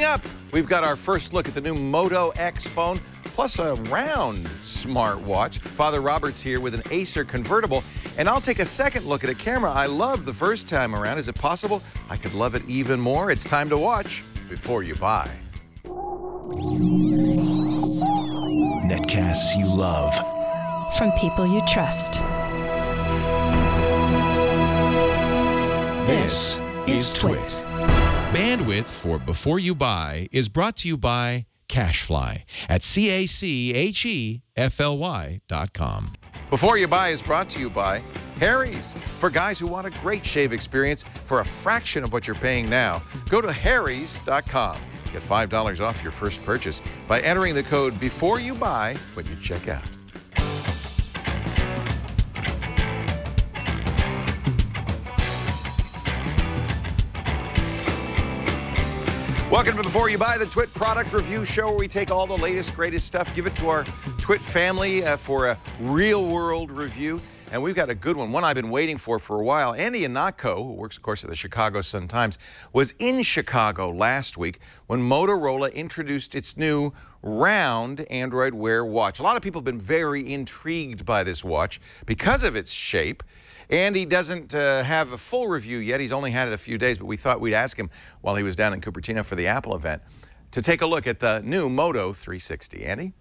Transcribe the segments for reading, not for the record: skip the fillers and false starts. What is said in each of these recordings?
Coming up, we've got our first look at the new Moto X phone, plus a round smartwatch. Father Robert's here with an Acer convertible, and I'll take a second look at a camera I loved the first time around. Is it possible I could love it even more? It's time to watch before you buy. Netcasts you love. From people you trust. This is Twit. Bandwidth for Before You Buy is brought to you by CashFly at CACHEFLY.com. Before You Buy is brought to you by Harry's. For guys who want a great shave experience for a fraction of what you're paying now, go to harrys.com. Get $5 off your first purchase by entering the code Before You Buy when you check out. Welcome to Before You Buy, the Twit product review show where we take all the latest, greatest stuff, give it to our Twit family for a real-world review. And we've got a good one I've been waiting for a while. Andy Ihnatko, who works, of course, at the Chicago Sun-Times, was in Chicago last week when Motorola introduced its new round Android Wear watch. A lot of people have been very intrigued by this watch because of its shape. Andy doesn't have a full review yet. He's only had it a few days, but we thought we'd ask him while he was down in Cupertino for the Apple event to take a look at the new Moto 360. Andy?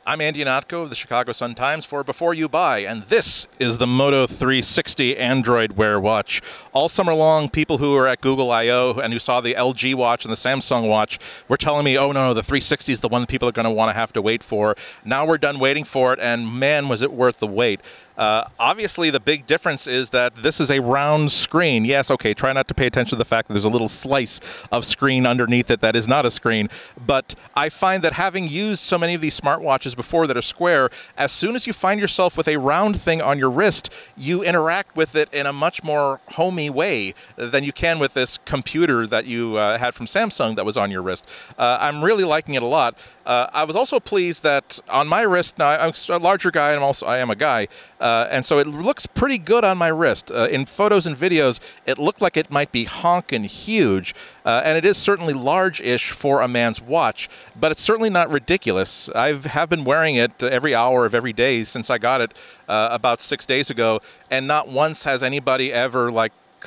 I'm Andy Ihnatko of the Chicago Sun-Times for Before You Buy, and this is the Moto 360 Android Wear watch. All summer long, people who were at Google I/O and who saw the LG watch and the Samsung watch were telling me, oh no, the 360 is the one that people are going to want to have to wait for. Now we're done waiting for it, and man, was it worth the wait. Obviously, the big difference is that this is a round screen. Yes, okay, try not to pay attention to the fact that there's a little slice of screen underneath it that is not a screen. But I find that having used so many of these smartwatches before that are square, as soon as you find yourself with a round thing on your wrist, you interact with it in a much more homey way than you can with this computer that you had from Samsung that was on your wrist. I'm really liking it a lot. I was also pleased that on my wrist, now I'm a larger guy and I am a guy, and so it looks pretty good on my wrist. In photos and videos, it looked like it might be honkin' huge, and it is certainly large-ish for a man's watch, but it's certainly not ridiculous. I have been wearing it every hour of every day since I got it about 6 days ago, and not once has anybody ever,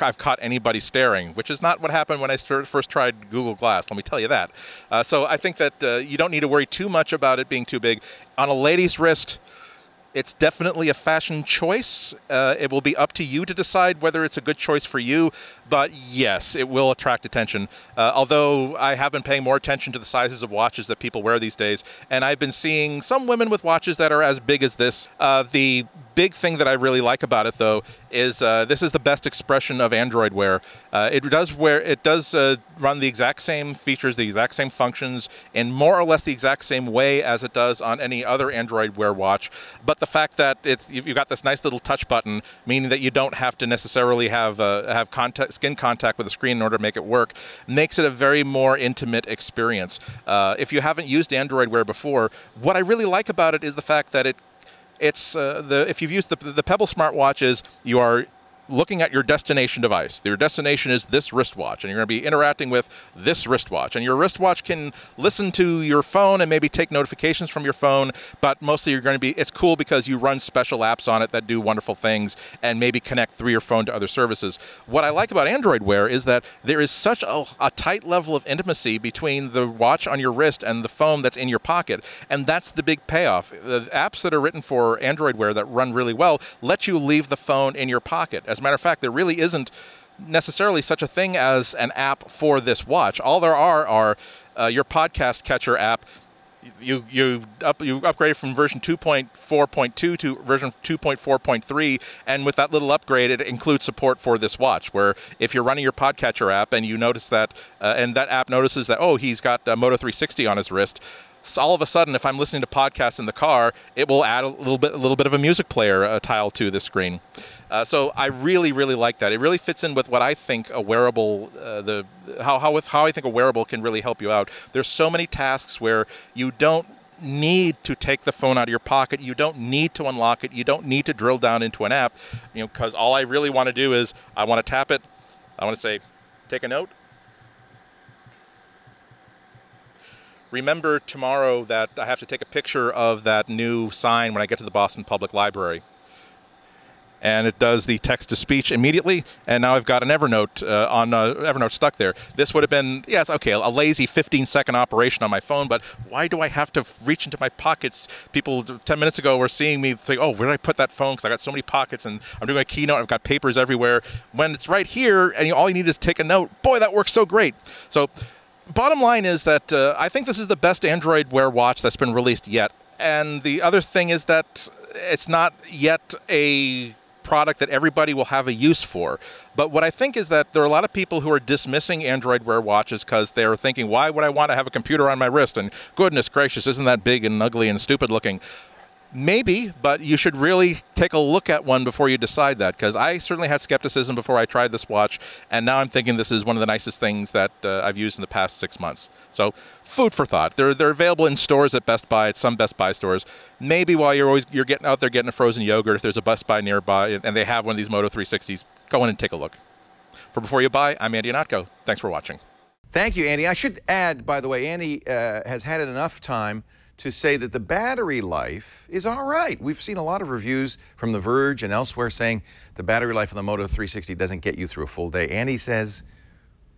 I've caught anybody staring, which is not what happened when I first tried Google Glass, let me tell you that. So I think that you don't need to worry too much about it being too big. On a lady's wrist, it's definitely a fashion choice. It will be up to you to decide whether it's a good choice for you. But yes, it will attract attention. Although I have been paying more attention to the sizes of watches that people wear these days. And I've been seeing some women with watches that are as big as this. The big thing that I really like about it, though, is this is the best expression of Android Wear. It does run the exact same features, the exact same functions, in more or less the exact same way as it does on any other Android Wear watch. But the fact that you've got this nice little touch button, meaning that you don't have to necessarily have skin contact with the screen in order to make it work, makes it a very more intimate experience. If you haven't used Android Wear before, what I really like about it is the fact that if you've used the Pebble smartwatches, you are looking at your destination device. Your destination is this wristwatch, and you're going to be interacting with this wristwatch. And your wristwatch can listen to your phone and maybe take notifications from your phone, but mostly it's cool because you run special apps on it that do wonderful things and maybe connect through your phone to other services. What I like about Android Wear is that there is such a tight level of intimacy between the watch on your wrist and the phone that's in your pocket, and that's the big payoff. The apps that are written for Android Wear that run really well let you leave the phone in your pocket. As a matter of fact, there really isn't necessarily such a thing as an app for this watch. All there are your podcast catcher app. You upgraded from version 2.4.2 to version 2.4.3, and with that little upgrade, it includes support for this watch, where if you're running your podcatcher app and you notice that, and that app notices that, oh, he's got a Moto 360 on his wrist, so all of a sudden, if I'm listening to podcasts in the car, it will add a little bit of a music player tile to the screen. So I really, really like that. It really fits in with what I think a wearable, how I think a wearable can really help you out. There's so many tasks where you don't need to take the phone out of your pocket. You don't need to unlock it. You don't need to drill down into an app, because all I really want to do is I want to tap it. I want to say, take a note. remember tomorrow that I have to take a picture of that new sign when I get to the Boston Public Library. And it does the text-to-speech immediately, and now I've got an Evernote Evernote stuck there. This would have been, yes, okay, a lazy 15-second operation on my phone, but why do I have to reach into my pockets? People 10 minutes ago were seeing me think, oh, where did I put that phone? Because I got so many pockets, and I'm doing a keynote, I've got papers everywhere. When it's right here, and all you need is take a note, boy, that works so great. So bottom line is that I think this is the best Android Wear watch that's been released yet. And the other thing is that it's not yet a product that everybody will have a use for. But what I think is that there are a lot of people who are dismissing Android Wear watches because they're thinking, why would I want to have a computer on my wrist? And goodness gracious, isn't that big and ugly and stupid looking? Maybe, but you should really take a look at one before you decide that, because I certainly had skepticism before I tried this watch, and now I'm thinking this is one of the nicest things that I've used in the past 6 months. So, food for thought. They're available in stores at Best Buy, at some Best Buy stores. Maybe while you're getting out there getting a frozen yogurt, if there's a Best Buy nearby and they have one of these Moto 360s, go in and take a look. For Before You Buy, I'm Andy Ihnatko. Thanks for watching. Thank you, Andy. I should add, by the way, Andy has had enough time to say that the battery life is all right. We've seen a lot of reviews from The Verge and elsewhere saying the battery life of the Moto 360 doesn't get you through a full day. Andy says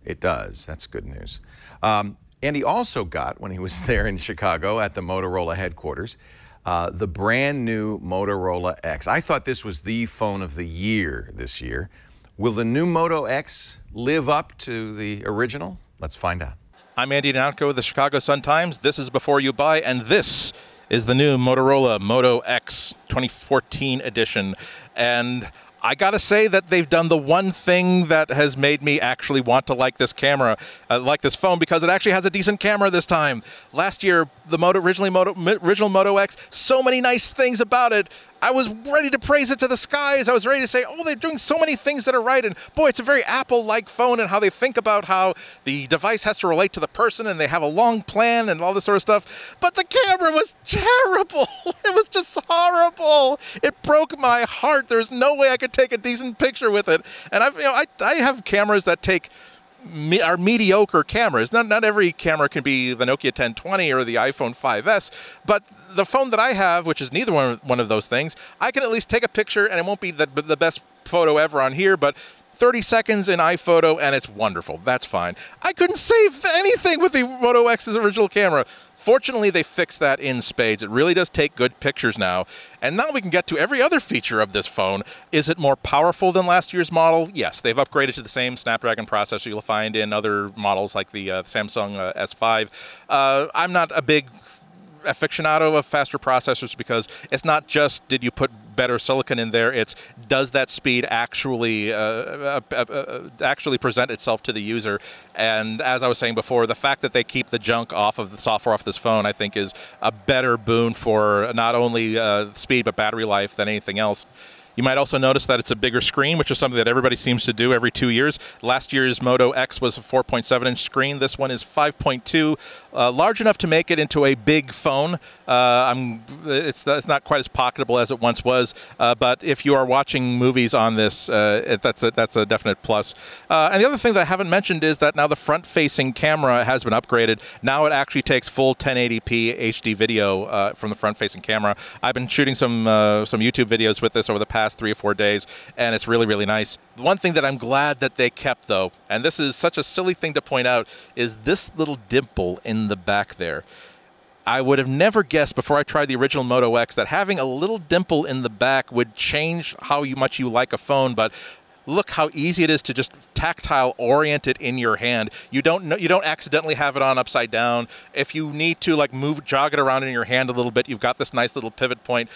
it does. That's good news. Andy also got, when he was there in Chicago at the Motorola headquarters, the brand new Motorola X. I thought this was the phone of the year this year. Will the new Moto X live up to the original? Let's find out. I'm Andy Ihnatko with the Chicago Sun-Times. This is Before You Buy, and this is the new Motorola Moto X 2014 edition. And I gotta say that they've done the one thing that has made me actually want to like this camera, like this phone, because it actually has a decent camera this time. Last year, the original Moto X, so many nice things about it. I was ready to praise it to the skies. I was ready to say, oh, they're doing so many things that are right. And boy, it's a very Apple-like phone, and how they think about how the device has to relate to the person, and they have a long plan and all this sort of stuff. But the camera was terrible. It was just horrible. It broke my heart. There's no way I could take a decent picture with it. And I have cameras that are mediocre cameras. Not every camera can be the Nokia 1020 or the iPhone 5S, but the phone that I have, which is neither one of those things, I can at least take a picture, and it won't be the best photo ever on here, but 30 seconds in iPhoto, and it's wonderful. That's fine. I couldn't save anything with the Moto X's original camera. Fortunately, they fixed that in spades. It really does take good pictures now. And now we can get to every other feature of this phone. Is it more powerful than last year's model? Yes, they've upgraded to the same Snapdragon processor you'll find in other models like the Samsung S5. I'm not a big aficionado of faster processors, because it's not just did you put better silicon in there, it's does that speed actually present itself to the user. And as I was saying before, the fact that they keep the junk off of the software off this phone, I think, is a better boon for not only speed but battery life than anything else. You might also notice that it's a bigger screen, which is something that everybody seems to do every 2 years. Last year's Moto X was a 4.7-inch screen. This one is 5.2, large enough to make it into a big phone. It's not quite as pocketable as it once was, but if you are watching movies on this, that's a definite plus. And the other thing that I haven't mentioned is that now the front-facing camera has been upgraded. Now it actually takes full 1080p HD video from the front-facing camera. I've been shooting some YouTube videos with this over the past 3 or 4 days, and it's really, really nice. One thing that I'm glad that they kept, though, and this is such a silly thing to point out, is this little dimple in the back there. I would have never guessed before I tried the original Moto X that having a little dimple in the back would change how much you like a phone, but look how easy it is to just tactile orient it in your hand. You don't accidentally have it on upside down. If you need to jog it around in your hand a little bit, you've got this nice little pivot point.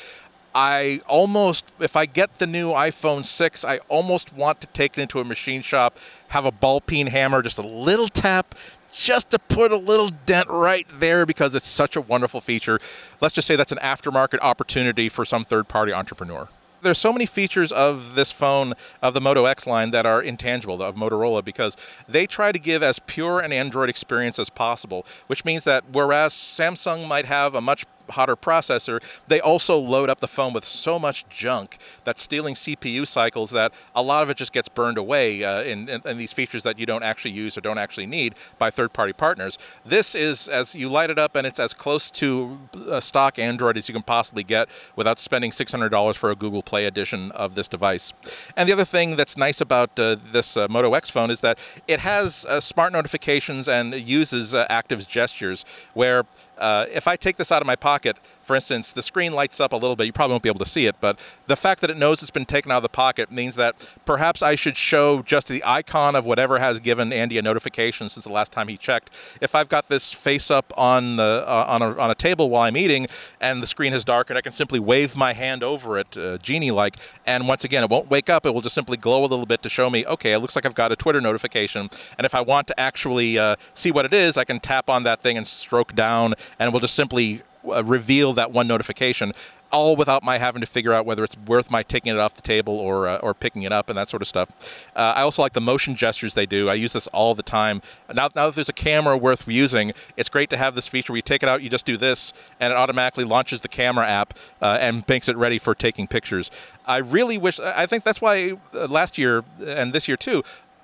If I get the new iPhone 6, I almost want to take it into a machine shop, have a ball peen hammer, just a little tap, just to put a little dent right there, because it's such a wonderful feature. Let's just say that's an aftermarket opportunity for some third-party entrepreneur. There's so many features of this phone, of the Moto X line, that are intangible, of Motorola, because they try to give as pure an Android experience as possible, which means that whereas Samsung might have a much hotter processor, they also load up the phone with so much junk that's stealing CPU cycles that a lot of it just gets burned away in these features that you don't actually use or don't actually need by third-party partners. This is, as you light it up, and it's as close to a stock Android as you can possibly get without spending $600 for a Google Play edition of this device. And the other thing that's nice about this Moto X phone is that it has smart notifications and uses active gestures, where if I take this out of my pocket, for instance, the screen lights up a little bit. You probably won't be able to see it, but the fact that it knows it's been taken out of the pocket means that perhaps I should show just the icon of whatever has given Andy a notification since the last time he checked. If I've got this face up on a table while I'm eating and the screen has darkened, I can simply wave my hand over it, genie-like, and once again, it won't wake up. It will just simply glow a little bit to show me, okay, it looks like I've got a Twitter notification, and if I want to actually see what it is, I can tap on that thing and stroke down, and it will just simply reveal that one notification, all without my having to figure out whether it's worth my taking it off the table or picking it up and that sort of stuff. I also like the motion gestures they do. I use this all the time. Now that there's a camera worth using, it's great to have this feature where you take it out, you just do this, and it automatically launches the camera app and makes it ready for taking pictures. I really wish, I think that's why last year and this year too,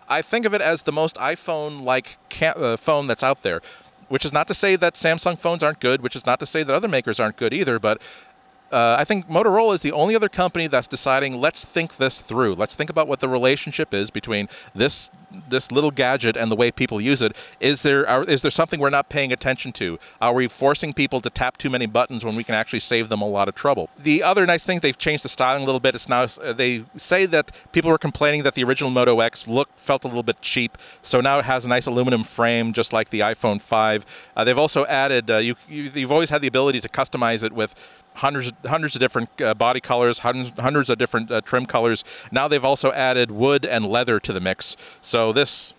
I think of it as the most iPhone-like phone that's out there. Which is not to say that Samsung phones aren't good, which is not to say that other makers aren't good either, but I think Motorola is the only other company that's deciding, let's think this through. Let's think about what the relationship is between this little gadget and the way people use it. Is there something we're not paying attention to? Are we forcing people to tap too many buttons when we can actually save them a lot of trouble? The other nice thing, they've changed the styling a little bit. It's now, they say that people were complaining that the original Moto X felt a little bit cheap, so now it has a nice aluminum frame, just like the iPhone 5. They've also added, you've always had the ability to customize it with hundreds of different body colors, hundreds of different trim colors. Now they've also added wood and leather to the mix. So this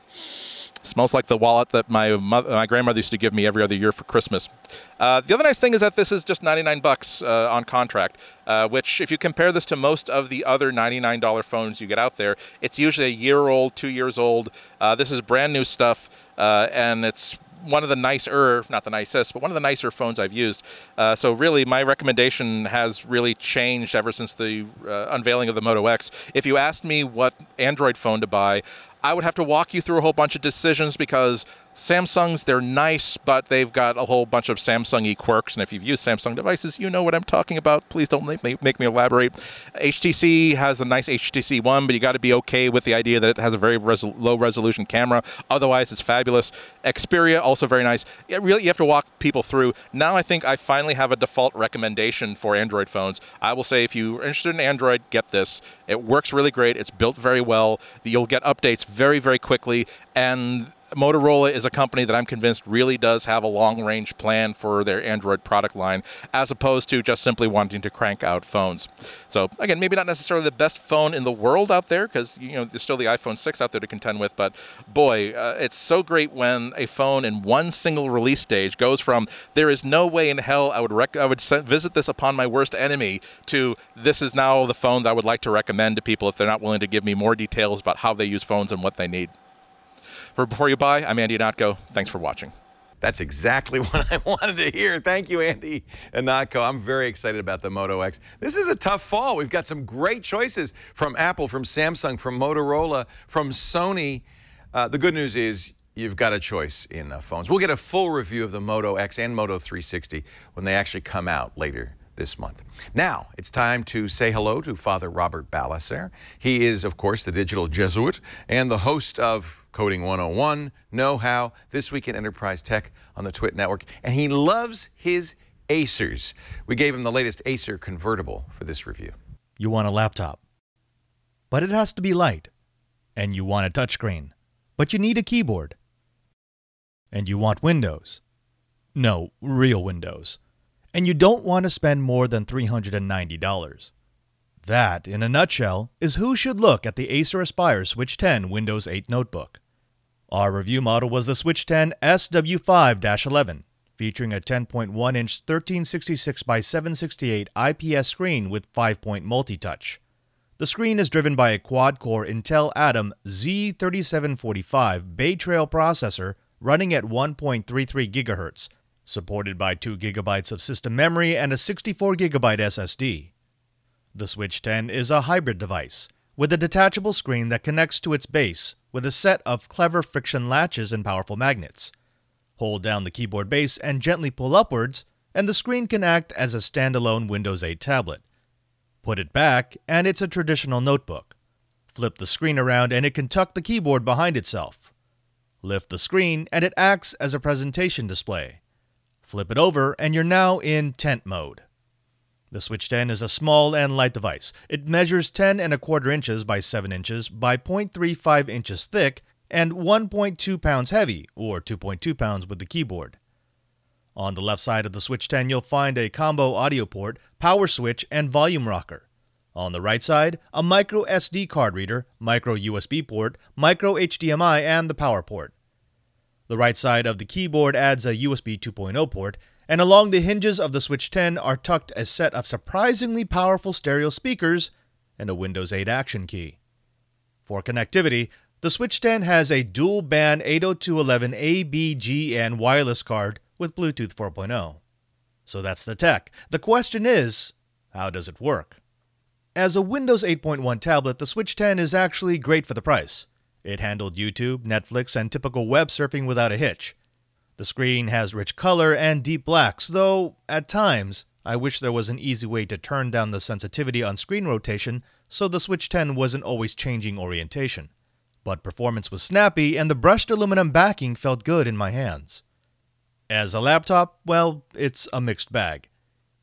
smells like the wallet that my grandmother used to give me every other year for Christmas. The other nice thing is that this is just $99 on contract, which if you compare this to most of the other $99 phones you get out there, it's usually a year old, 2 years old. This is brand new stuff, and it's one of the nicer, not the nicest, but one of the nicer phones I've used. So really, my recommendation has really changed ever since the unveiling of the Moto X. If you asked me what Android phone to buy, I would have to walk you through a whole bunch of decisions because Samsungs, they're nice, but they've got a whole bunch of Samsung-y quirks. And if you've used Samsung devices, you know what I'm talking about. Please don't make me elaborate. HTC has a nice HTC One, but you got to be okay with the idea that it has a very low-resolution camera. Otherwise, it's fabulous. Xperia, also very nice. Really, you have to walk people through. Now I think I finally have a default recommendation for Android phones. I will say if you're interested in Android, get this. It works really great. It's built very well. You'll get updates very, very quickly. And Motorola is a company that I'm convinced really does have a long-range plan for their Android product line, as opposed to just simply wanting to crank out phones. So, again, maybe not necessarily the best phone in the world out there, because there's still the iPhone 6 out there to contend with, but boy, it's so great when a phone in one single release stage goes from, there is no way in hell I would visit this upon my worst enemy, to this is now the phone that I would like to recommend to people if they're not willing to give me more details about how they use phones and what they need. For Before You Buy, I'm Andy Ihnatko. Thanks for watching. That's exactly what I wanted to hear. Thank you, Andy Ihnatko. I'm very excited about the Moto X. This is a tough fall. We've got some great choices from Apple, from Samsung, from Motorola, from Sony. The good news is you've got a choice in phones. We'll get a full review of the Moto X and Moto 360 when they actually come out later this month. Now, it's time to say hello to Father Robert Ballecer. He is, of course, the digital Jesuit and the host of Coding 101, Know-How, This Week in Enterprise Tech on the Twit Network, and he loves his Acers. We gave him the latest Acer convertible for this review. You want a laptop, but it has to be light. And you want a touchscreen, but you need a keyboard. And you want Windows. No, real Windows. And you don't want to spend more than $390. That, in a nutshell, is who should look at the Acer Aspire Switch 10 Windows 8 notebook. Our review model was the Switch 10 SW5-11, featuring a 10.1-inch 1366 by 768 IPS screen with 5-point multi-touch. The screen is driven by a quad-core Intel Atom Z3745 Bay Trail processor running at 1.33 GHz Supported by 2 GB of system memory and a 64 GB SSD. The Switch 10 is a hybrid device with a detachable screen that connects to its base with a set of clever friction latches and powerful magnets. Hold down the keyboard base and gently pull upwards, and the screen can act as a standalone Windows 8 tablet. Put it back, and it's a traditional notebook. Flip the screen around, and it can tuck the keyboard behind itself. Lift the screen, and it acts as a presentation display. Flip it over, and you're now in tent mode. The Switch 10 is a small and light device. It measures 10 1/4 inches by 7 inches by 0.35 inches thick and 1.2 pounds heavy, or 2.2 pounds with the keyboard. On the left side of the Switch 10, you'll find a combo audio port, power switch, and volume rocker. On the right side, a micro SD card reader, micro USB port, micro HDMI, and the power port. The right side of the keyboard adds a USB 2.0 port, and along the hinges of the Switch 10 are tucked a set of surprisingly powerful stereo speakers and a Windows 8 action key. For connectivity, the Switch 10 has a dual-band 802.11 ABGN wireless card with Bluetooth 4.0. So that's the tech. The question is, how does it work? As a Windows 8.1 tablet, the Switch 10 is actually great for the price. It handled YouTube, Netflix, and typical web surfing without a hitch. The screen has rich color and deep blacks, though, at times, I wish there was an easy way to turn down the sensitivity on screen rotation so the Switch 10 wasn't always changing orientation. But performance was snappy, and the brushed aluminum backing felt good in my hands. As a laptop, well, it's a mixed bag.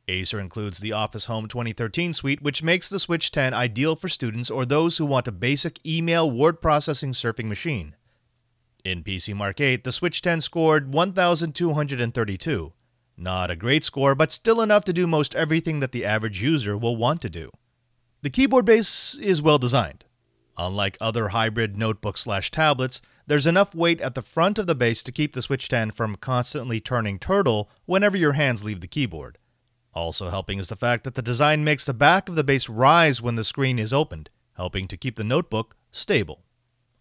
Acer includes the Office Home 2013 suite, which makes the Switch 10 ideal for students or those who want a basic email word processing surfing machine. In PC Mark 8, the Switch 10 scored 1,232. Not a great score, but still enough to do most everything that the average user will want to do. The keyboard base is well designed. Unlike other hybrid notebooks/tablets, there's enough weight at the front of the base to keep the Switch 10 from constantly turning turtle whenever your hands leave the keyboard. Also helping is the fact that the design makes the back of the base rise when the screen is opened, helping to keep the notebook stable.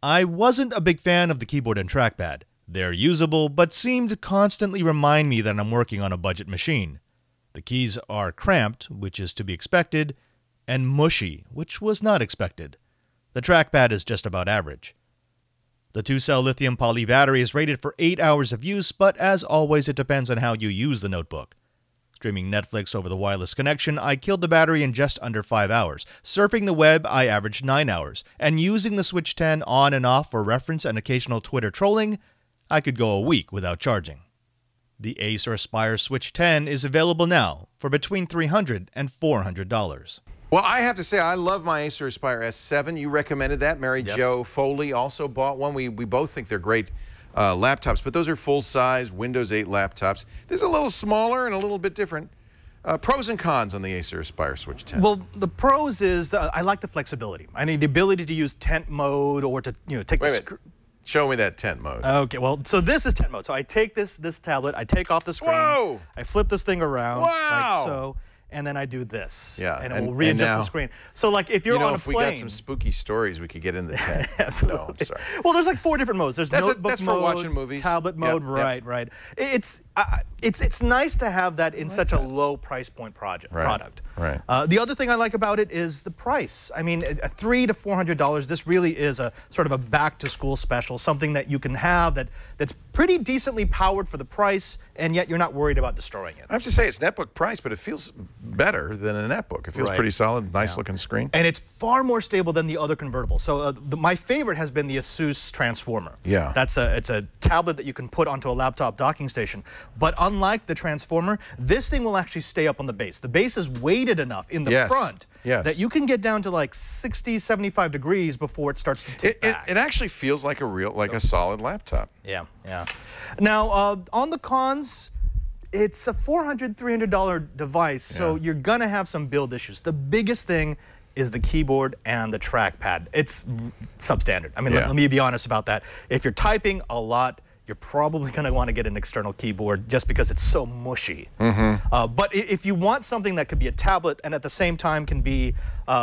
I wasn't a big fan of the keyboard and trackpad. They're usable, but seem to constantly remind me that I'm working on a budget machine. The keys are cramped, which is to be expected, and mushy, which was not expected. The trackpad is just about average. The 2-cell lithium poly battery is rated for 8 hours of use, but as always, it depends on how you use the notebook. Streaming Netflix over the wireless connection, I killed the battery in just under 5 hours. Surfing the web, I averaged 9 hours. And using the Switch 10 on and off for reference and occasional Twitter trolling, I could go a week without charging. The Acer Aspire Switch 10 is available now for between $300 and $400. Well, I have to say, I love my Acer Aspire S7. You recommended that. Mary Jo Foley also bought one. We both think they're great laptops, but those are full-size Windows 8 laptops. This is a little smaller and a little bit different. Pros and cons on the Acer Aspire Switch 10. Well, the pros is I like the flexibility. I need the ability to use tent mode or to take the. Show me that tent mode. Okay, well, so this is tent mode. So I take this tablet, I take off the screen, Whoa! I flip this thing around, wow! like so, and then I do this, and it will readjust the screen. So, like, if you're on a plane, if we got some spooky stories, we could get in the tent. Absolutely. No, I'm sorry. Well, there's like 4 different modes. There's notebook that's mode, for watching movies. tablet mode, right. It's nice to have that in such a low price point product. Right. The other thing I like about it is the price. I mean, $300 to $400. This really is a sort of a back-to-school special, something that you can have that's pretty decently powered for the price, and yet you're not worried about destroying it. I have to say, it's netbook price, but it feels better than a netbook. It feels pretty solid, nice-looking screen. And it's far more stable than the other convertibles. So my favorite has been the Asus Transformer. Yeah. It's a tablet that you can put onto a laptop docking station. But unlike the Transformer, this thing will actually stay up on the base. The base is weighted enough in the front that you can get down to like 60, 75 degrees before it starts to tip back. It actually feels like a solid laptop. Yeah. Now, on the cons, it's a $400, $300 device, so you're going to have some build issues. The biggest thing is the keyboard and the trackpad. It's substandard. I mean, let me be honest about that. If you're typing a lot, you're probably going to want to get an external keyboard just because it's so mushy. But if you want something that could be a tablet and at the same time can be,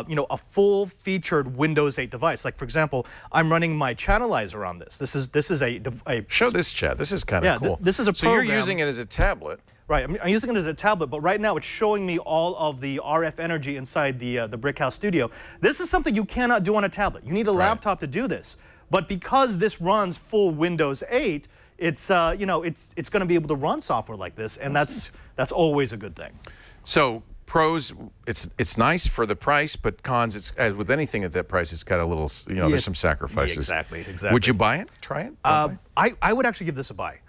you know, a full-featured Windows 8 device. Like, for example, I'm running my channelizer on this. This is a show this, Chad. This is kind of cool. This is a program. So you're using it as a tablet. Right, I'm using it as a tablet, but right now it's showing me all of the RF energy inside the Brickhouse Studio. This is something you cannot do on a tablet. You need a laptop to do this. But because this runs full Windows 8, it's you know, it's going to be able to run software like this, and that's always a good thing. So pros, it's nice for the price, but cons, it's as with anything at that price, it's got a little, you know, there's some sacrifices. Yeah, exactly. Would you buy it? Try it? I would actually give this a buy.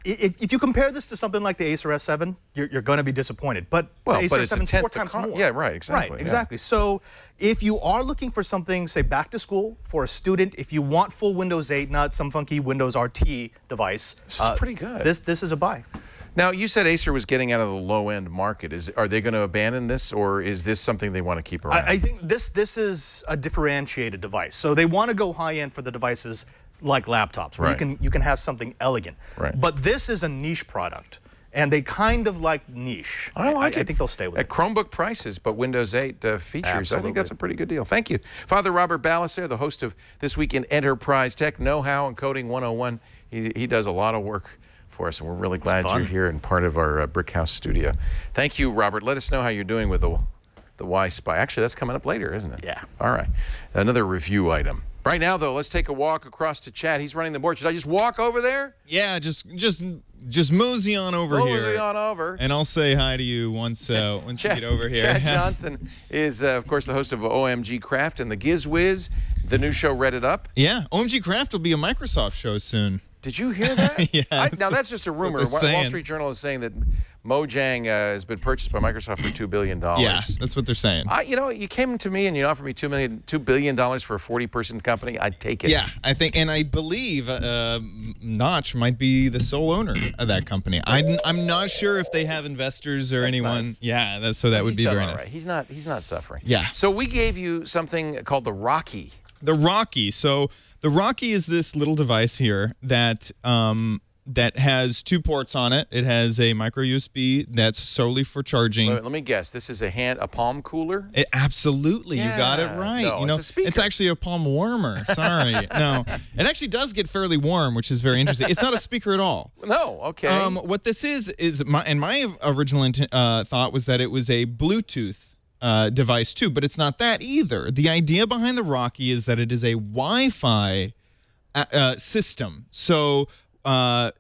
If you compare this to something like the Acer S7, you're going to be disappointed. But the Acer S7 is 4 times more. Yeah, right, exactly. Right, exactly. So if you are looking for something, say, back to school for a student, if you want full Windows 8, not some funky Windows RT device, this is pretty good. This is a buy. Now, you said Acer was getting out of the low-end market. Are they going to abandon this, or is this something they want to keep around? I think this is a differentiated device. So they want to go high-end for the devices like laptops, where you can have something elegant. But this is a niche product, and they kind of like niche. I like it. I think they'll stay with it. At Chromebook prices, but Windows 8 features. Absolutely. I think that's a pretty good deal. Thank you. Father Robert Ballister, the host of This Week in Enterprise Tech, Know-How and Coding 101. He does a lot of work for us, and we're really glad you're here and part of our Brickhouse studio. Thank you, Robert. Let us know how you're doing with the Y-Spy. Actually, that's coming up later, isn't it? Yeah. All right. Another review item. Right now, though, let's take a walk across to Chad. He's running the board. Should I just walk over there? Yeah, just mosey on over here. Mosey on over. And I'll say hi to you once you get over here. Chad Johnson is, of course, the host of OMG Craft and the Giz Wiz, the new show Read It Up. Yeah, OMG Craft will be a Microsoft show soon. Did you hear that? Yeah. Now, that's just a rumor. Wall Street Journal is saying that Mojang has been purchased by Microsoft for $2 billion. Yeah, that's what they're saying. You know, you came to me and you offered me $2 billion for a 40-person company. I'd take it. Yeah, I believe Notch might be the sole owner of that company. I'm not sure if they have investors or anyone. Nice. Yeah, that would be very nice. Right. He's not suffering. Yeah. So we gave you something called the Rocki. The Rocki. So the Rocki is this little device here that that has 2 ports on it. It has a micro USB that's solely for charging. Let me guess. This is a palm cooler? Absolutely. Yeah. You got it right. No, you know, it's a speaker. It's actually a palm warmer. Sorry. No. It actually does get fairly warm, which is very interesting. It's not a speaker at all. No. Okay. What this is my original thought was that it was a Bluetooth device too, but it's not that either. The idea behind the Rocki is that it is a Wi-Fi system. So a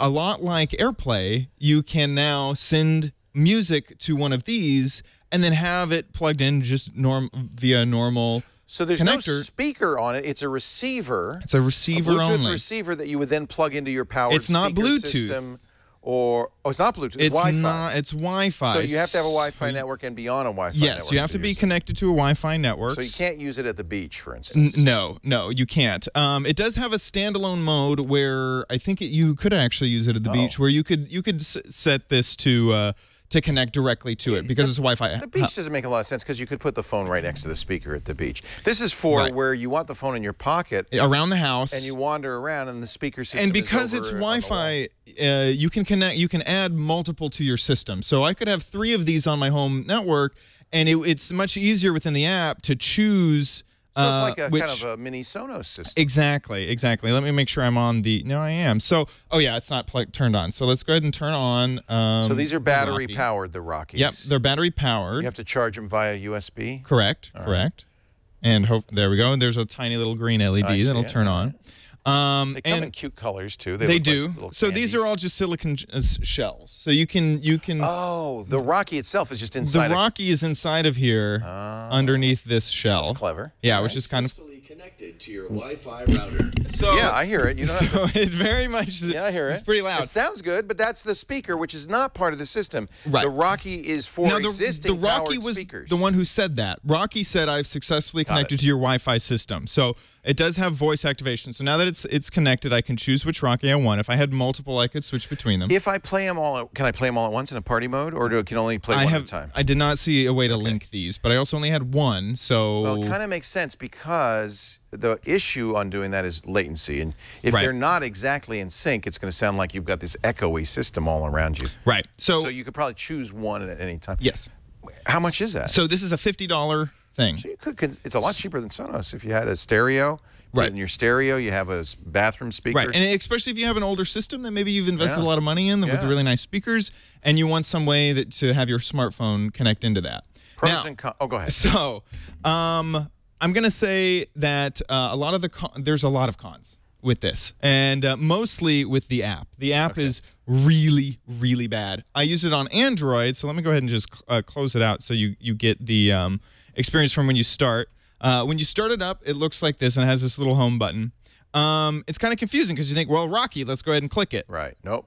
lot like AirPlay, you can now send music to one of these and then have it plugged in just via normal So there's connector. No speaker on it. It's a receiver. It's a receiver Bluetooth only. receiver that you would then plug into your powered It's not speaker Bluetooth. system. It's not Bluetooth. It's Wi-Fi. Not. It's Wi-Fi. So you have to have a Wi-Fi network and be on a Wi-Fi network. Yes, you have to be connected to a Wi-Fi network. So you can't use it at the beach, for instance. No, you can't. It does have a standalone mode where I think you could actually use it at the beach, where you could set this to connect directly to it because it's Wi-Fi. The beach doesn't make a lot of sense because you could put the phone right next to the speaker at the beach. This is for where you want the phone in your pocket. Around the house. And you wander around and the speaker system And because is it's over Wi-Fi, you can add multiple to your system. So I could have 3 of these on my home network, and it's much easier within the app to choose. So it's like a kind of a mini Sonos system. Exactly. Let me make sure I'm on the. No, I am. So, it's not turned on. So let's go ahead and turn on. So these are battery powered, the Rockis. Yep, they're battery powered. You have to charge them via USB. Correct. And there we go. And there's a tiny little green LED that'll turn on. They come in cute colors too. They do. Like so these are all just silicon shells. So you can. Oh, the Rocki itself is just inside. The Rocki is inside of here, underneath this shell. That's clever. Yeah, which is kind of connected to your Wi-Fi router. So yeah, I hear it. You know, it very much. Yeah, I hear it. It's pretty loud. It sounds good, but that's the speaker, which is not part of the system. Right. The Rocki is for existing the Rocki powered was speakers. The one who said that. Rocki said, "I've successfully connected to your Wi-Fi system." So It does have voice activation. So now that it's connected, I can choose which Rocki I want. If I had multiple, I could switch between them. If I play them all, can I play them all at once in a party mode, or can I only play one at a time? I did not see a way to link these, but I also only had one, so... Well, it kind of makes sense because the issue on doing that is latency. And if they're not exactly in sync, it's going to sound like you've got this echoey system all around you. Right. So you could probably choose one at any time. Yes. How much is that? So this is a $50 thing. So you could, it's a lot cheaper than Sonos. If you had a stereo, in your stereo, you have a bathroom speaker. Right, and especially if you have an older system that maybe you've invested a lot of money in with really nice speakers, and you want some way to have your smartphone connect into that. Pros and cons. Oh, go ahead. So, I'm going to say that there's a lot of cons with this, and mostly with the app. The app is really, really bad. I use it on Android, so let me go ahead and just close it out so you get the experience from when you start. When you start it up, it looks like this, and it has this little home button. It's kind of confusing because you think, well, Rocki, let's go ahead and click it. Right. Nope.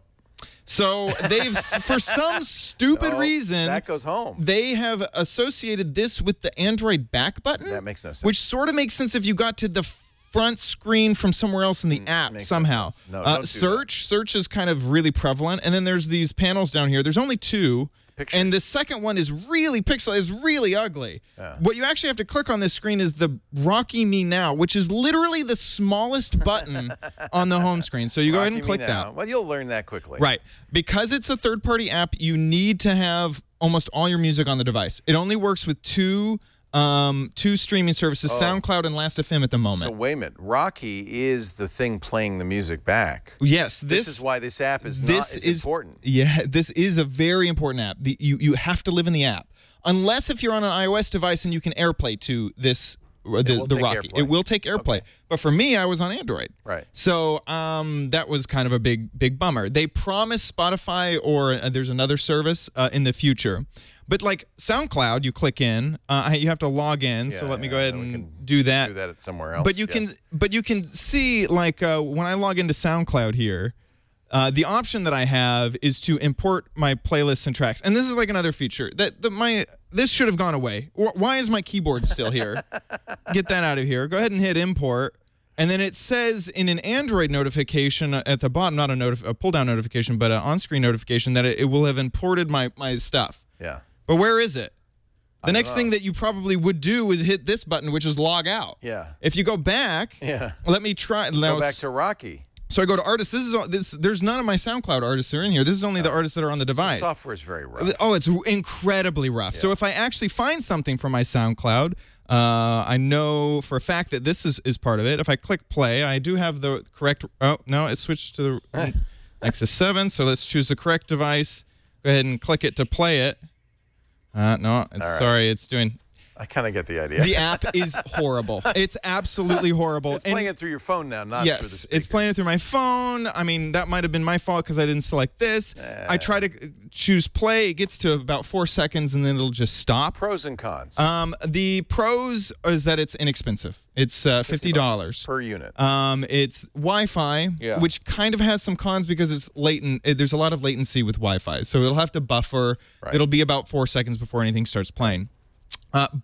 So they've, for some stupid reason, that goes home. They have associated this with the Android back button. That makes no sense. Which sort of makes sense if you got to the front screen from somewhere else in the app somehow. No don't Search is kind of really prevalent, and then there's these panels down here. There's only two. Pictures. And the second one is really is really ugly. What you actually have to click on this screen is the Rocki Me Now, which is literally the smallest button on the home screen. So you go ahead and click that. Well, you'll learn that quickly. Right. Because it's a third-party app, you need to have almost all your music on the device. It only works with two streaming services, SoundCloud and Last.fm at the moment. So wait a minute, Rocki is the thing playing the music back. Yes, this is why this app is important. Yeah, this is a very important app. You have to live in the app, unless if you're on an iOS device and you can AirPlay to this the Rocki. It will take AirPlay. But for me, I was on Android. Right. So that was kind of a big bummer. They promised Spotify or there's another service in the future. But like SoundCloud, you click in, you have to log in. So let me go ahead and do that. Do that somewhere else. But you can see like when I log into SoundCloud here, the option that I have is to import my playlists and tracks. And this is like another feature that this should have gone away. Why is my keyboard still here? Get that out of here. Go ahead and hit import. And then it says in an Android notification at the bottom, not a pull-down notification, but an on-screen notification that it will have imported my stuff. Yeah. But where is it? The next thing that you probably would do is hit this button, which is log out. Yeah. If you go back, let me try. Go back to Rocki. So I go to artists. There's none of my SoundCloud artists are in here. This is only the artists that are on the device. The software is very rough. Oh, it's incredibly rough. Yeah. So if I actually find something from my SoundCloud, I know for a fact that this is part of it. If I click play, I do have the correct. Oh no, it switched to the Nexus 7. So let's choose the correct device. Go ahead and click it to play it. No, sorry, it's doing. I kind of get the idea. The app is horrible. It's absolutely horrible. It's playing it through your phone now, not through the speakers. It's playing it through my phone. I mean, that might have been my fault because I didn't select this. I try to choose play. It gets to about 4 seconds, and then it'll just stop. Pros and cons. The pros is that it's inexpensive. It's $50 per unit. It's Wi-Fi, which kind of has some cons because it's latent. There's a lot of latency with Wi-Fi, so it'll have to buffer. Right. It'll be about 4 seconds before anything starts playing.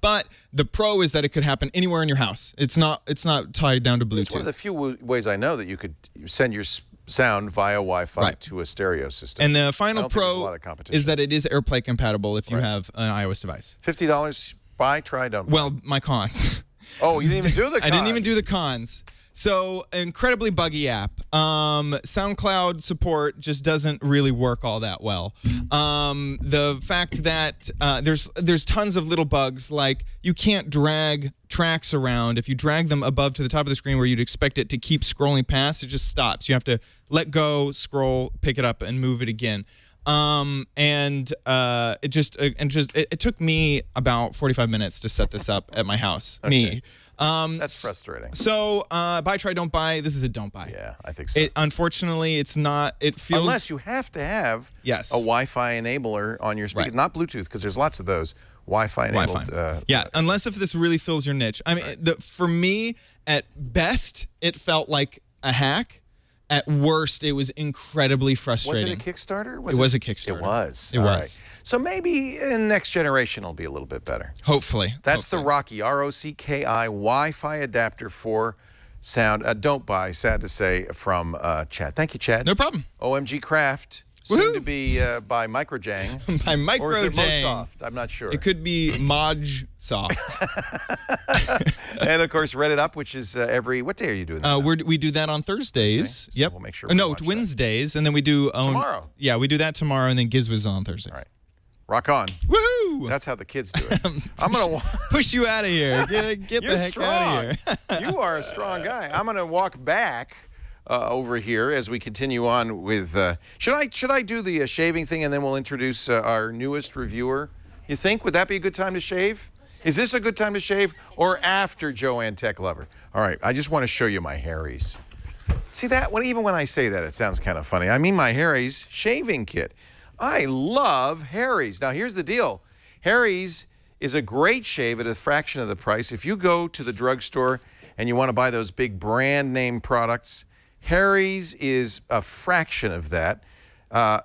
But the pro is that it could happen anywhere in your house. It's not tied down to Bluetooth. It's one of the few ways I know that you could send your sound via Wi-Fi to a stereo system. And the final pro is that it is AirPlay compatible if you have an iOS device. $50, buy, try, don't buy. Well, my cons. Oh, you didn't even do the cons. I didn't even do the cons. So, incredibly buggy app. SoundCloud support just doesn't really work all that well. The fact that there's tons of little bugs, like you can't drag tracks around. If you drag them above to the top of the screen where you'd expect it to keep scrolling past, it just stops. You have to let go, scroll, pick it up, and move it again. It took me about 45 minutes to set this up at my house. Okay. That's frustrating. So, buy, try, don't buy. This is a don't buy. Yeah, I think so. Unfortunately, it's not. It feels unless you have to have a Wi-Fi enabler on your speaker, not Bluetooth, because there's lots of those Wi-Fi enabled. Unless if this really fills your niche. I mean, for me, at best, it felt like a hack. At worst, it was incredibly frustrating. Was it a Kickstarter? It was a Kickstarter. It was. It was. Right. So maybe in next generation it'll be a little bit better. Hopefully. That's the Rocki, R-O-C-K-I, Wi-Fi adapter for sound. Don't buy, sad to say, from Chad. Thank you, Chad. No problem. OMG Craft. Soon to be by Microjang. By Microjang. Or is it Mosoft? I'm not sure. It could be Moj Soft. And of course, Reddit Up, which is what day are you doing that? We do that on Thursdays. Thursday? Yep. So we'll make sure no, Wednesdays, and then we do tomorrow. Yeah, we do that tomorrow, and then Gizwiz on Thursdays. All right. Rock on. Woohoo! That's how the kids do it. I'm gonna push you out of here. Get the heck out of here. You are a strong guy. I'm gonna walk back over here as we continue on with. Should I do the shaving thing, and then we'll introduce our newest reviewer? You think would that be a good time to shave? Is this a good time to shave, or after Joanne Tech Lover? All right. I just want to show you my Harry's. See that? Even when I say that, it sounds kind of funny. I mean my Harry's shaving kit. I love Harry's. Now, here's the deal. Harry's is a great shave at a fraction of the price. If you go to the drugstore and you want to buy those big brand name products, Harry's is a fraction of that.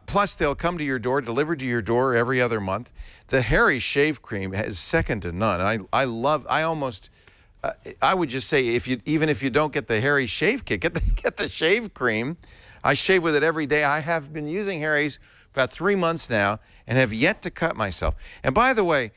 Plus, they'll come to your door, delivered to your door every other month. The Harry's shave cream is second to none. I would just say, even if you don't get the Harry's shave kit, get the shave cream. I shave with it every day. I have been using Harry's about 3 months now and have yet to cut myself. And by the way,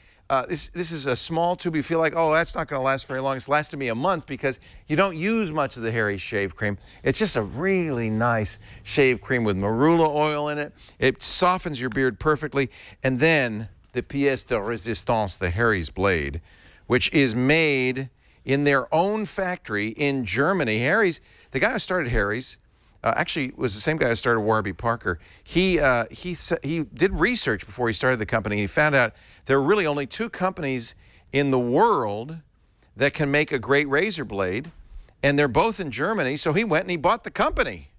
this is a small tube. You feel like, oh, that's not going to last very long. It's lasted me a month because you don't use much of the Harry's shave cream. It's just a really nice shave cream with marula oil in it. It softens your beard perfectly. And then the pièce de résistance, the Harry's blade, which is made in their own factory in Germany. Harry's, the guy who started Harry's, actually was the same guy who started Warby Parker. He did research before he started the company. He found out there are really only 2 companies in the world that can make a great razor blade, and they're both in Germany. So he went and he bought the company.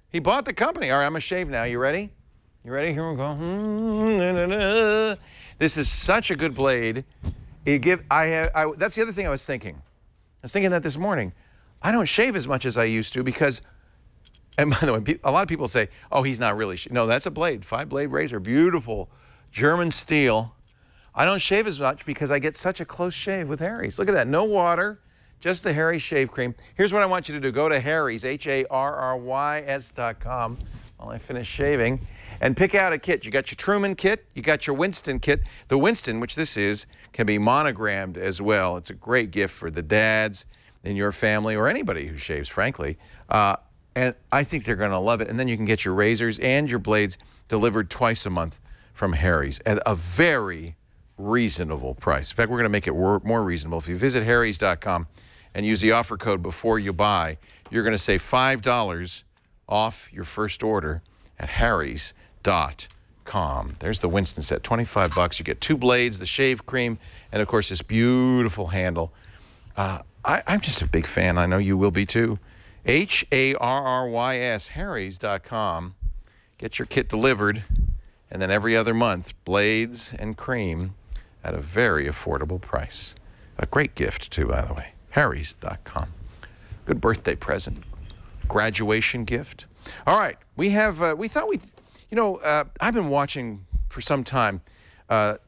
He bought the company. All right, I'm gonna shave now. You ready? You ready? Here we go. This is such a good blade. That's the other thing I was thinking. I was thinking that this morning. I don't shave as much as I used to because. And by the way, a lot of people say, oh, he's not really. No, that's a blade, 5-blade razor, beautiful German steel. I don't shave as much because I get such a close shave with Harry's. Look at that, no water, just the Harry's shave cream. Here's what I want you to do. Go to Harry's, HARRYS.com while I finish shaving, and pick out a kit. You got your Truman kit, you got your Winston kit. The Winston, which this is, can be monogrammed as well. It's a great gift for the dads in your family or anybody who shaves, frankly. And I think they're going to love it. And then you can get your razors and your blades delivered twice a month from Harry's at a very reasonable price. In fact, we're going to make it more reasonable. If you visit harrys.com and use the offer code before you buy, you're going to save $5 off your first order at harrys.com. There's the Winston set, $25. You get 2 blades, the shave cream, and of course this beautiful handle. I'm just a big fan. I know you will be too. HARRYS, harrys.com. Get your kit delivered, and then every other month, blades and cream at a very affordable price. A great gift, too, by the way. harrys.com. Good birthday present. Graduation gift. All right, we thought I've been watching for some time.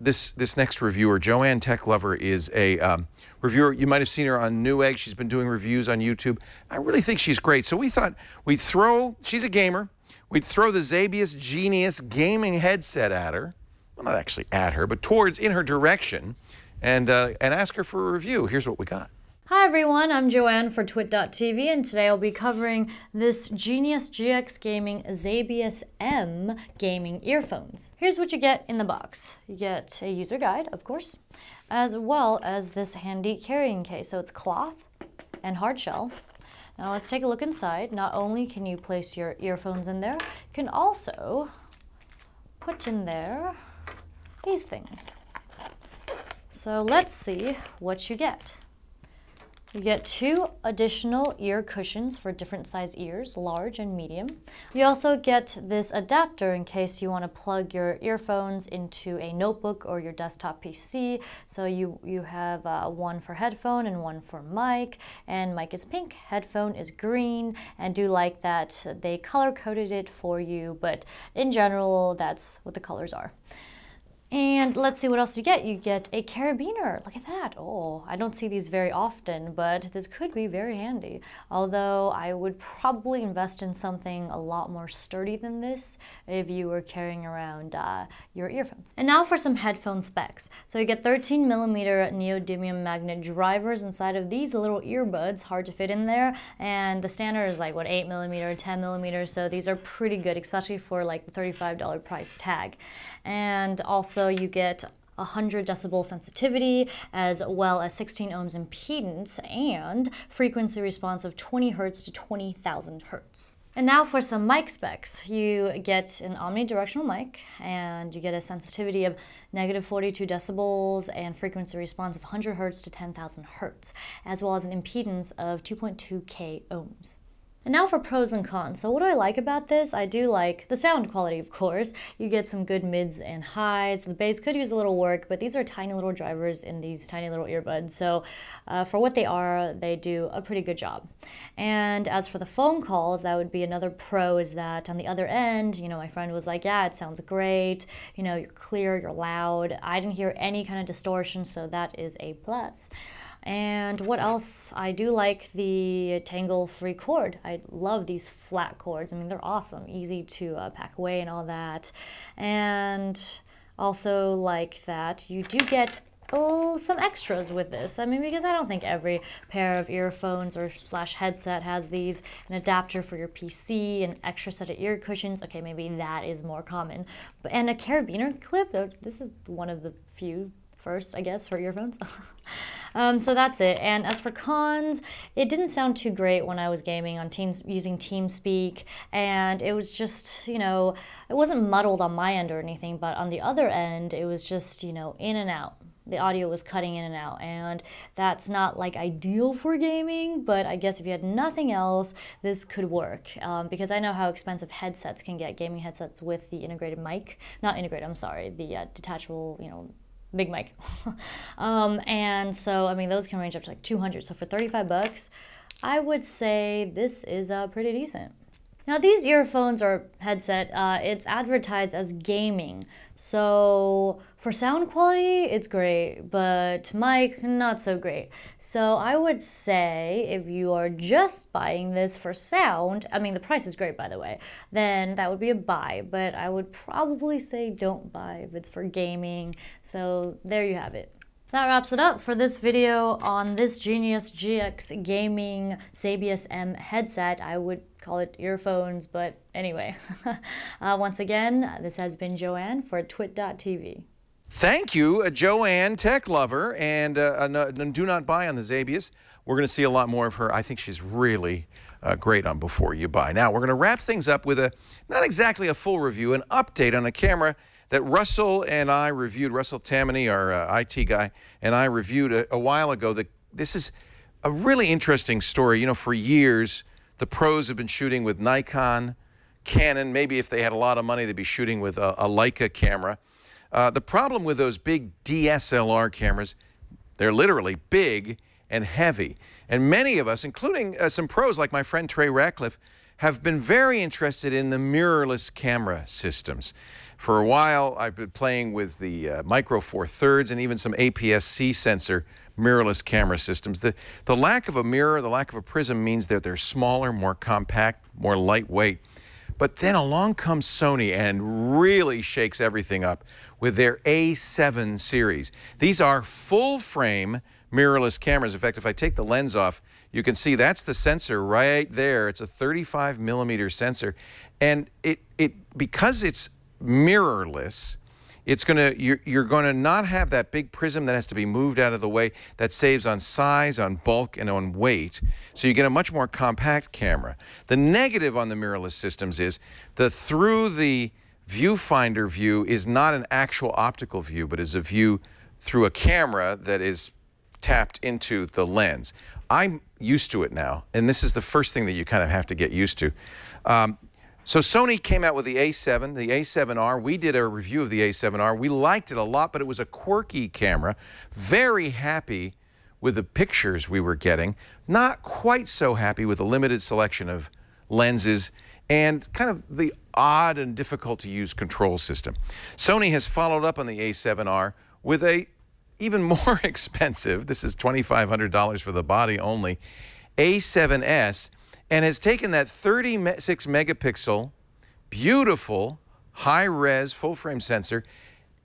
This next reviewer, Joanne Tech Lover, is a reviewer. You might have seen her on Newegg. She's been doing reviews on YouTube. I really think she's great. So we thought we'd she's a gamer. We'd throw the Zabius Genius gaming headset at her. Well, not actually at her, but in her direction, and ask her for a review. Here's what we got. Hi everyone, I'm Joanne for Twit.tv, and today I'll be covering this Genius GX Gaming Zabius M gaming earphones. Here's what you get in the box. You get a user guide, of course, as well as this handy carrying case. So it's cloth and hard shell. Now let's take a look inside. Not only can you place your earphones in there, you can also put in there these things. So let's see what you get. You get 2 additional ear cushions for different size ears, large and medium. You also get this adapter in case you want to plug your earphones into a notebook or your desktop PC. So you have one for headphone and one for mic, and mic is pink, headphone is green, and do like that they color coded it for you, but in general that's what the colors are. And let's see what else you get. You get a carabiner. Look at that. Oh, I don't see these very often, but this could be very handy. Although I would probably invest in something a lot more sturdy than this if you were carrying around your earphones. And now for some headphone specs. So you get 13mm neodymium magnet drivers inside of these little earbuds, hard to fit in there. And the standard is like, what, 8mm, 10mm. So these are pretty good, especially for like the $35 price tag. And also you get 100 decibel sensitivity, as well as 16 ohms impedance and frequency response of 20 hertz to 20,000 hertz. And now for some mic specs. You get an omnidirectional mic, and you get a sensitivity of -42 decibels and frequency response of 100 hertz to 10,000 hertz, as well as an impedance of 2.2k ohms. And now for pros and cons. So what do I like about this? I do like the sound quality, of course. You get some good mids and highs. The bass could use a little work, but these are tiny little drivers in these tiny little earbuds. So for what they are, they do a pretty good job. And as for the phone calls, that would be another pro, is that on the other end, you know, my friend was like, yeah, it sounds great. You know, you're clear, you're loud. I didn't hear any kind of distortion, so that is a plus. And what else? I do like the tangle-free cord. I love these flat cords. I mean, they're awesome, easy to pack away and all that. And also like that you do get some extras with this. I mean, because I don't think every pair of earphones or / headset has these, an adapter for your PC, an extra set of ear cushions. Okay, maybe that is more common. And a carabiner clip. This is one of the few first, I guess, for earphones. So that's it. And as for cons, it didn't sound too great when I was gaming on using TeamSpeak, and it was just, you know, it wasn't muddled on my end or anything, but on the other end, it was just, you know, in and out. The audio was cutting in and out, and that's not like ideal for gaming, but I guess if you had nothing else, this could work, because I know how expensive headsets can get, gaming headsets with the integrated mic, not integrated, I'm sorry, the detachable, you know, big mic. And so, I mean, those can range up to like 200. So for 35 bucks, I would say this is pretty decent. Now these earphones or headset, it's advertised as gaming. So for sound quality, it's great, but mic, not so great. So I would say if you are just buying this for sound, I mean, the price is great, by the way, then that would be a buy, but I would probably say don't buy if it's for gaming. So there you have it. That wraps it up for this video on this Genius GX Gaming Zabius M headset. I would call it earphones, but anyway. Once again, this has been Joanne for twit.tv. Thank you, Joanne, tech lover, and do not buy on the Zabius. We're going to see a lot more of her. I think she's really great on Before You Buy. Now, we're going to wrap things up with not exactly a full review, an update on a camera that Russell and I reviewed. Russell Tammany, our IT guy, and I reviewed a while ago. This is a really interesting story. You know, for years, the pros have been shooting with Nikon, Canon. Maybe if they had a lot of money, they'd be shooting with a Leica camera. The problem with those big DSLR cameras, they're literally big and heavy. And many of us, including some pros like my friend Trey Ratcliffe, have been very interested in the mirrorless camera systems. For a while, I've been playing with the Micro Four Thirds and even some APS-C sensor mirrorless camera systems. The lack of a mirror, the lack of a prism means that they're smaller, more compact, more lightweight. But then along comes Sony and really shakes everything up with their A7 series. These are full-frame mirrorless cameras. In fact, if I take the lens off, you can see that's the sensor right there. It's a 35mm sensor. And because it's mirrorless, you're going to not have that big prism that has to be moved out of the way. That saves on size, on bulk, and on weight. So you get a much more compact camera. The negative on the mirrorless systems is through the viewfinder view is not an actual optical view, but is a view through a camera that is tapped into the lens. I'm used to it now, and this is the first thing that you kind of have to get used to. So Sony came out with the A7, the A7R. We did a review of the A7R. We liked it a lot, but it was a quirky camera. Very happy with the pictures we were getting. Not quite so happy with the limited selection of lenses and kind of the odd and difficult to use control system. Sony has followed up on the A7R with a even more expensive, this is $2,500 for the body only, A7S, and has taken that 36 megapixel, beautiful, high-res, full-frame sensor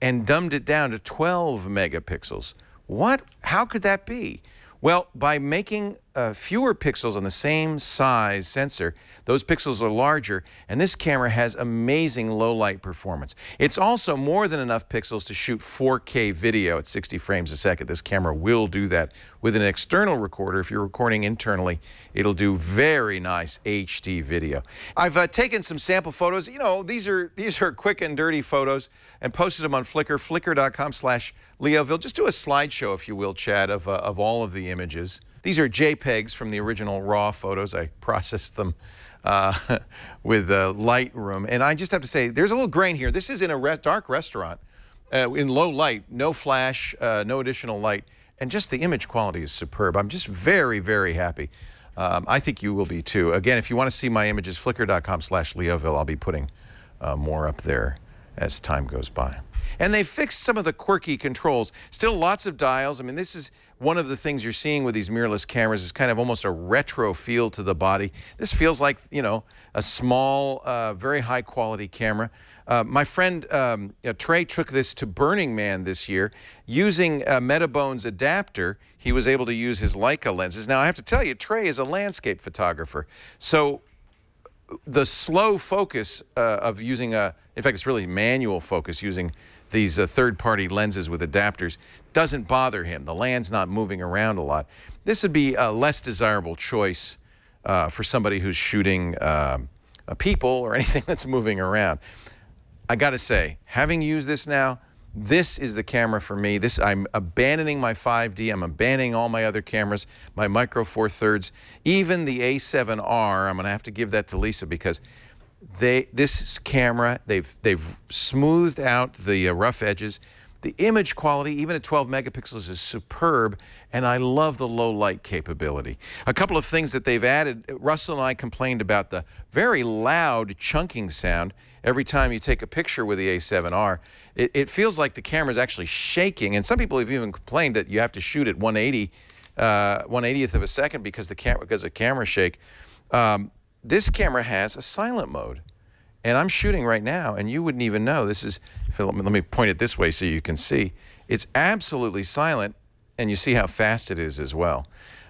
and dumbed it down to 12 megapixels. What? How could that be? Well, by making fewer pixels on the same size sensor, those pixels are larger, and this camera has amazing low light performance. It's also more than enough pixels to shoot 4K video at 60 frames a second. This camera will do that. With an external recorder, if you're recording internally, it'll do very nice HD video. I've taken some sample photos. You know, these are quick and dirty photos, and posted them on Flickr, flickr.com/Leoville. Just do a slideshow, if you will, Chad, of all of the images. These are JPEGs from the original RAW photos. I processed them with Lightroom. And I just have to say, there's a little grain here. This is in a dark restaurant in low light, no flash, no additional light. And just the image quality is superb. I'm just very, very happy. I think you will be too. Again, if you want to see my images, flickr.com/Leoville. I'll be putting more up there as time goes by. And they fixed some of the quirky controls. Still lots of dials. I mean, this is one of the things you're seeing with these mirrorless cameras is kind of almost a retro feel to the body. This feels like, you know, a small, very high quality camera. My friend Trey took this to Burning Man this year. Using Metabone's adapter, he was able to use his Leica lenses. Now, I have to tell you, Trey is a landscape photographer. So the slow focus of using in fact, it's really manual focus using these third-party lenses with adapters doesn't bother him. The land's not moving around a lot. This would be a less desirable choice for somebody who's shooting people or anything that's moving around. I got to say, having used this now, this is the camera for me. I'm abandoning my 5D. I'm abandoning all my other cameras, my Micro Four Thirds, even the A7R. I'm going to have to give that to Lisa because this camera, they've smoothed out the rough edges. The image quality, even at 12 megapixels, is superb, and I love the low light capability. A couple of things that they've added, Russell and I complained about the very loud chunking sound every time you take a picture with the A7R. It feels like the camera is actually shaking, and some people have even complained that you have to shoot at 1/80th of a second because of camera shake. This camera has a silent mode, and I'm shooting right now, and you wouldn't even know. This is, let me point it this way so you can see. It's absolutely silent, and you see how fast it is as well.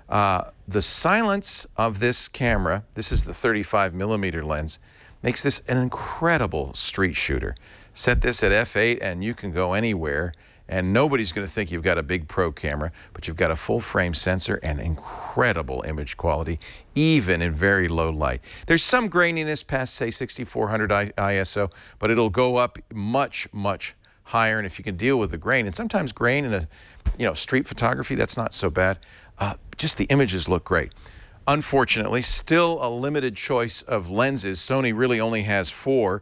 The silence of this camera, this is the 35mm lens, makes this an incredible street shooter. Set this at f8, and you can go anywhere, and nobody's going to think you've got a big pro camera, but you've got a full-frame sensor and incredible image quality, even in very low light. There's some graininess past, say, 6400 ISO, but it'll go up much, much higher, and if you can deal with the grain, and sometimes grain in a street photography, that's not so bad. Just the images look great. Unfortunately, still a limited choice of lenses. Sony really only has 4.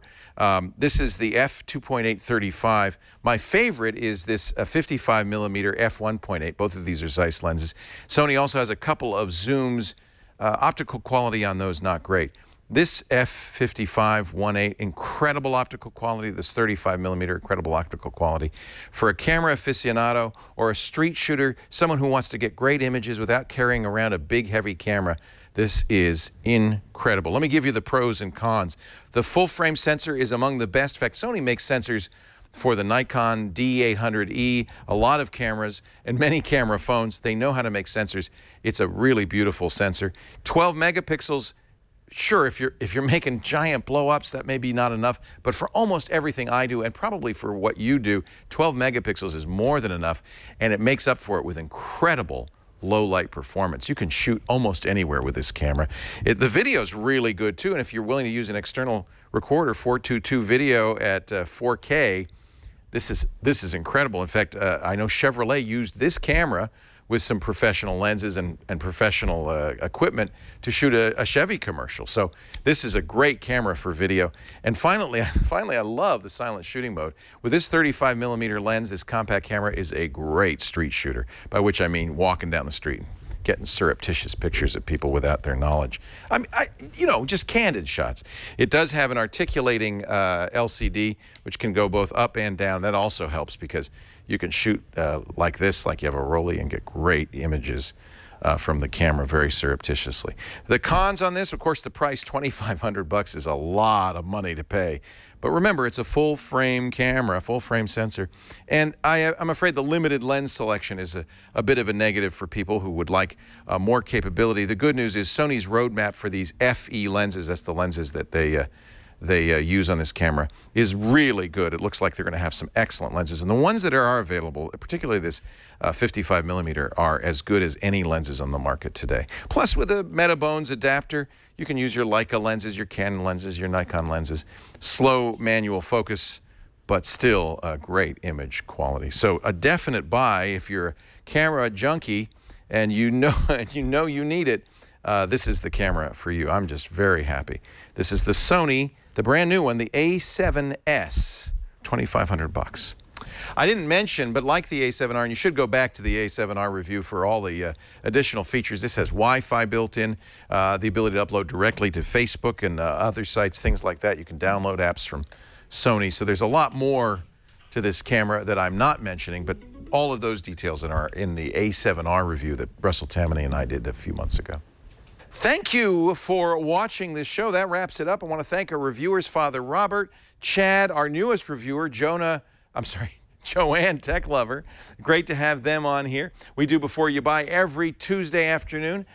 This is the f2.8-35. My favorite is this 55mm f1.8. Both of these are Zeiss lenses. Sony also has a couple of zooms. Optical quality on those, not great. This f55.1.8, incredible optical quality. This 35mm, incredible optical quality. For a camera aficionado or a street shooter, someone who wants to get great images without carrying around a big, heavy camera, this is incredible. Let me give you the pros and cons. The full-frame sensor is among the best. In fact, Sony makes sensors for the Nikon D800E, a lot of cameras, and many camera phones. They know how to make sensors. It's a really beautiful sensor. 12 megapixels. Sure, if you're making giant blow-ups, that may be not enough, but for almost everything I do, and probably for what you do, 12 megapixels is more than enough, and it makes up for it with incredible low-light performance. You can shoot almost anywhere with this camera. The video's really good, too, and if you're willing to use an external recorder, 422 video at 4K, this is incredible. In fact, I know Chevrolet used this camera with some professional lenses and professional equipment to shoot a Chevy commercial. So this is a great camera for video. And finally, I love the silent shooting mode. With this 35mm lens, this compact camera is a great street shooter, by which I mean walking down the street. getting surreptitious pictures of people without their knowledge. I mean, you know, just candid shots. It does have an articulating LCD, which can go both up and down. That also helps because you can shoot like this, like you have a rollie, and get great images from the camera very surreptitiously. The cons on this, of course, the price, $2,500 is a lot of money to pay. But remember, it's a full-frame camera, full-frame sensor. And I'm afraid the limited lens selection is a bit of a negative for people who would like more capability. The good news is Sony's roadmap for these FE lenses, that's the lenses that they use on this camera, is really good. It looks like they're going to have some excellent lenses. And the ones that are available, particularly this 55mm, are as good as any lenses on the market today. Plus, with a MetaBones adapter, you can use your Leica lenses, your Canon lenses, your Nikon lenses. Slow manual focus, but still a great image quality. So a definite buy if you're a camera junkie and you know you need it. This is the camera for you. I'm just very happy. This is the Sony, the brand new one, the A7S, $2,500. I didn't mention, but like the A7R, and you should go back to the A7R review for all the additional features. This has Wi-Fi built in, the ability to upload directly to Facebook and other sites, things like that. You can download apps from Sony. So there's a lot more to this camera that I'm not mentioning, but all of those details are in the A7R review that Russell Tammany and I did a few months ago. Thank you for watching this show. That wraps it up. I want to thank our reviewers, Father Robert, Chad, our newest reviewer, Joanne Tech Lover. Great to have them on here. We do Before You Buy every Tuesday afternoon,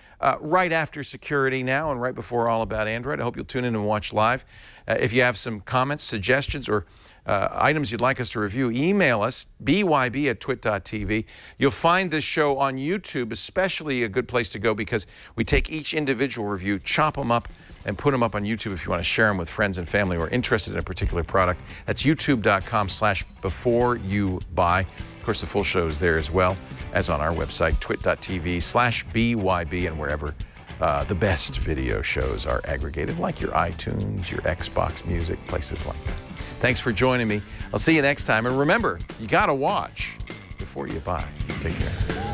right after Security Now and right before All About Android. I hope you'll tune in and watch live. If you have some comments, suggestions, or items you'd like us to review, email us, byb@twit.tv. You'll find this show on YouTube, especially a good place to go because we take each individual review, chop them up, and put them up on YouTube if you want to share them with friends and family who are interested in a particular product. That's youtube.com/beforeyoubuy. Of course, the full show is there as well as on our website, twit.tv/byb, and wherever the best video shows are aggregated, like your iTunes, your Xbox Music, places like that. Thanks for joining me. I'll see you next time. And remember, you got to watch before you buy. Take care.